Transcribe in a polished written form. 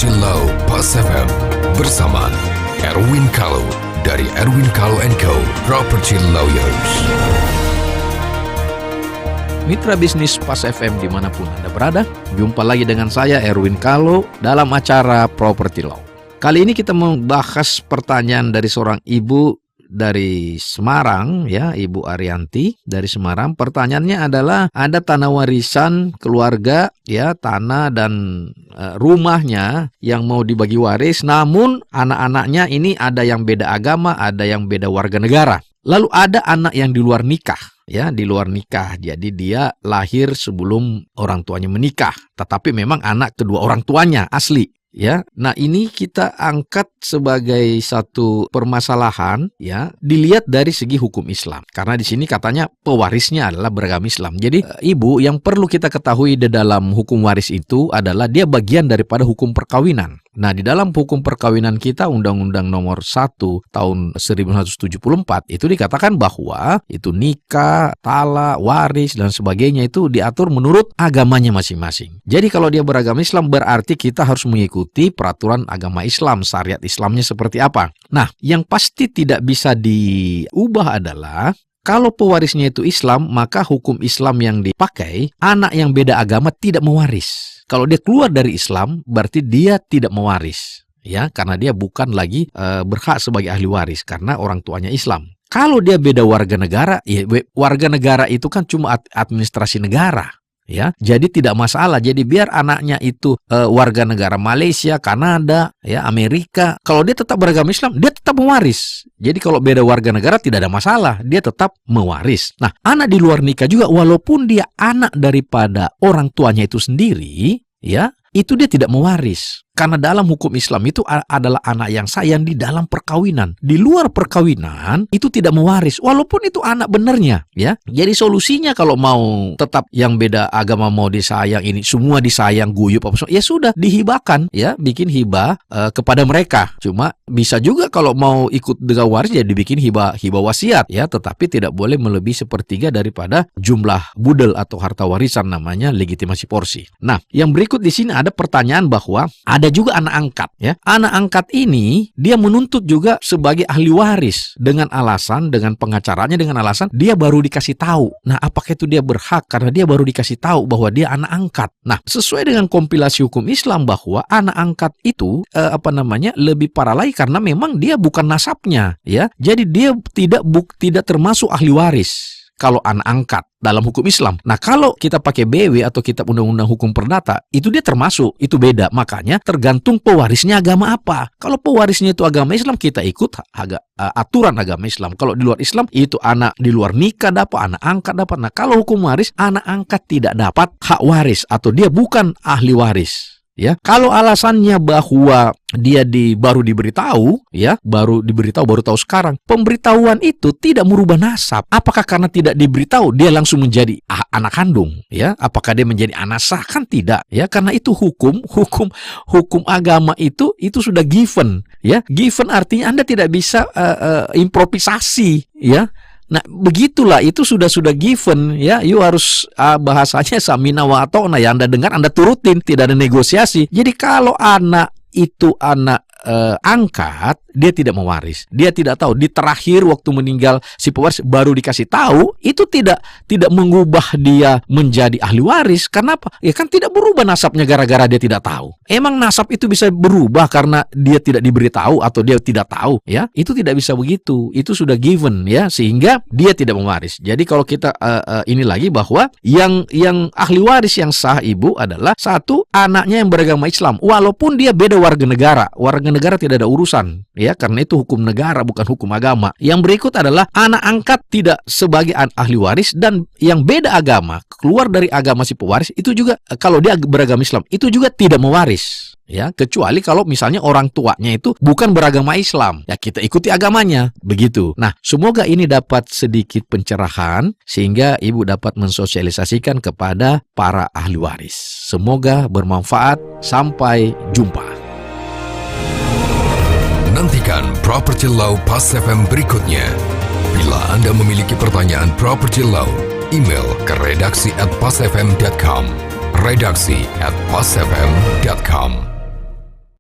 Property Law Pas FM bersama Erwin Kalau dari Erwin Kalau & Co. Property Lawyers. Mitra bisnis Pas FM dimanapun Anda berada, jumpa lagi dengan saya Erwin Kalau dalam acara Property Law. Kali ini kita membahas pertanyaan dari seorang ibu dari Semarang, ya, Ibu Arianti dari Semarang. Pertanyaannya adalah ada tanah warisan keluarga, ya, tanah dan rumahnya yang mau dibagi waris, namun anak-anaknya ini ada yang beda agama, ada yang beda warga negara. Lalu ada anak yang di luar nikah, ya, di luar nikah. Jadi dia lahir sebelum orang tuanya menikah, tetapi memang anak kedua orang tuanya asli. Ya, nah ini kita angkat sebagai satu permasalahan, ya, dilihat dari segi hukum Islam. Karena di sini katanya pewarisnya adalah beragama Islam. Jadi ibu, yang perlu kita ketahui di dalam hukum waris itu adalah dia bagian daripada hukum perkawinan. Nah, di dalam hukum perkawinan kita Undang-Undang Nomor 1 Tahun 1974 itu dikatakan bahwa itu nikah, talak, waris dan sebagainya itu diatur menurut agamanya masing-masing. Jadi kalau dia beragama Islam berarti kita harus mengikuti peraturan agama Islam, syariat Islamnya seperti apa. Nah, yang pasti tidak bisa diubah adalah kalau pewarisnya itu Islam, maka hukum Islam yang dipakai, anak yang beda agama tidak mewaris. Kalau dia keluar dari Islam, berarti dia tidak mewaris, ya, karena dia bukan lagi berhak sebagai ahli waris karena orang tuanya Islam. Kalau dia beda warga negara, ya, warga negara itu kan cuma administrasi negara. Ya, jadi tidak masalah. Jadi biar anaknya itu warga negara Malaysia, Kanada, ya, Amerika, kalau dia tetap beragama Islam, dia tetap mewaris. Jadi kalau beda warga negara tidak ada masalah, dia tetap mewaris. Nah, anak di luar nikah juga walaupun dia anak daripada orang tuanya itu sendiri, ya, itu dia tidak mewaris. Karena dalam hukum Islam itu adalah anak yang sayang di dalam perkawinan. Di luar perkawinan itu tidak mewaris, walaupun itu anak benernya, ya. Jadi solusinya kalau mau tetap yang beda agama mau disayang, ini semua disayang, guyup apa semua, ya sudah dihibahkan, ya, bikin hibah kepada mereka. Cuma bisa juga kalau mau ikut dengan waris ya dibikin hibah wasiat, ya, tetapi tidak boleh melebihi sepertiga daripada jumlah budel atau harta warisan, namanya legitimasi porsi. Nah, yang berikut di sini ada pertanyaan bahwa ada juga anak angkat, ya. Anak angkat ini dia menuntut juga sebagai ahli waris dengan pengacaranya dengan alasan dia baru dikasih tahu. Nah, apakah itu dia berhak karena dia baru dikasih tahu bahwa dia anak angkat? Nah, sesuai dengan kompilasi hukum Islam bahwa anak angkat itu lebih parah lagi karena memang dia bukan nasabnya, ya. Jadi dia tidak termasuk ahli waris kalau anak angkat dalam hukum Islam. Nah, kalau kita pakai BW atau kitab undang-undang hukum perdata, itu dia termasuk, itu beda. Makanya tergantung pewarisnya agama apa. Kalau pewarisnya itu agama Islam, kita ikut aturan agama Islam. Kalau di luar Islam, itu anak di luar nikah dapat, anak angkat dapat. Nah, kalau hukum waris, anak angkat tidak dapat hak waris atau dia bukan ahli waris. Ya, kalau alasannya bahwa dia baru diberitahu, ya, baru tahu sekarang. Pemberitahuan itu tidak merubah nasab. Apakah karena tidak diberitahu dia langsung menjadi anak kandung, ya? Apakah dia menjadi anak sah? Kan tidak, ya, karena itu hukum agama itu sudah given, ya. Given artinya Anda tidak bisa improvisasi, ya. Nah, begitulah, itu sudah given, ya. You harus bahasanya samina wa ata'na, ya, Anda dengar, Anda turutin, tidak ada negosiasi. Jadi kalau anak itu anak angkat, dia tidak mewaris. Dia tidak tahu. Di terakhir waktu meninggal si pewaris baru dikasih tahu, itu tidak mengubah dia menjadi ahli waris. Kenapa? Ya kan tidak berubah nasabnya gara-gara dia tidak tahu. Emang nasab itu bisa berubah karena dia tidak diberitahu atau dia tidak tahu, ya? Itu tidak bisa begitu. Itu sudah given, ya, sehingga dia tidak mewaris. Jadi kalau kita ini lagi bahwa yang ahli waris yang sah ibu adalah satu, anaknya yang beragama Islam, walaupun dia beda warga negara. Warga negara tidak ada urusan, ya, karena itu hukum negara bukan hukum agama. Yang berikut adalah anak angkat tidak sebagai ahli waris, dan yang beda agama, keluar dari agama si pewaris, itu juga kalau dia beragama Islam itu juga tidak mewaris, ya, kecuali kalau misalnya orang tuanya itu bukan beragama Islam, ya, kita ikuti agamanya, begitu. Nah, semoga ini dapat sedikit pencerahan sehingga ibu dapat mensosialisasikan kepada para ahli waris. Semoga bermanfaat. Sampai jumpa. Nantikan Property Law Pas FM berikutnya. Bila Anda memiliki pertanyaan Property Law, email ke redaksi@pasfm.com. redaksi@pasfm.com.